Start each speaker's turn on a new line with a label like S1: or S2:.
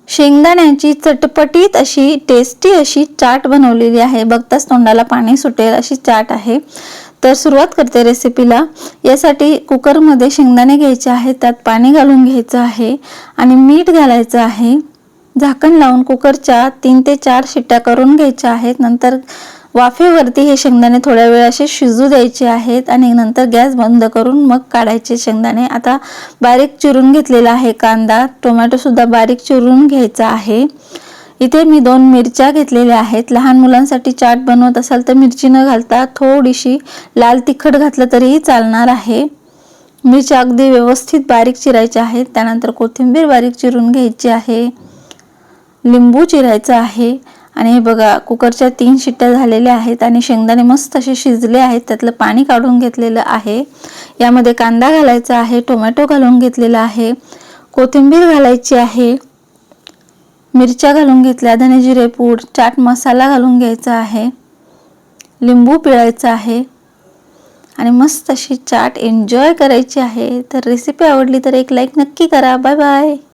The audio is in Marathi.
S1: शेंगदाण्याची चटपटीत अशी टेस्टी अशी चाट बनवलेली आहे. बघताच तोंडाला पाणी सुटेल अशी चाट आहे. तर सुरुवात करते रेसिपीला. यासाठी कुकरमध्ये शेंगदाणे घ्यायचे आहेत, त्यात पाणी घालून घ्यायचं आहे आणि मीठ घालायचं आहे. झाकण लावून कुकरच्या 3 ते 4 शिट्ट्या करून घ्यायच्या आहेत. नंतर वाफेवरती हे शेंगदाणे थोड्या वेळ असे शिजू द्यायचे आहेत आणि नंतर गॅस बंद करून मग काढायचे शेंगदाणे. आता बारीक चिरून घेतलेला आहे कांदा, टोमॅटो सुद्धा बारीक चिरून घ्यायचा आहे. इथे मी 2 मिरच्या घेतलेल्या आहेत. लहान मुलांसाठी चाट बनवत असाल तर मिरची न घालता थोडीशी लाल तिखट घातलं तरीही चालणार आहे. मिरच्या अगदी व्यवस्थित बारीक चिरायच्या आहेत. त्यानंतर कोथिंबीर बारीक चिरून घ्यायची आहे, लिंबू चिरायचं आहे. आणि हे बघा कुकरच्या 3 शिट्ट्या झालेल्या आहेत आणि शेंगदाणे मस्त असे शिजले आहेत. त्यातलं पाणी काढून घेतलेलं आहे. यामध्ये कांदा घालायचा आहे, टोमॅटो घालून घेतलेला आहे, कोथिंबीर घालायची आहे, मिरच्या घालून घेतल्या, धने जिरे पूड, चाट मसाला घालून घ्यायचा आहे, लिंबू पिळायचा आहे आणि मस्त अशी चाट एन्जॉय करायची आहे. तर रेसिपी आवडली तर एक लाईक नक्की करा. Bye bye.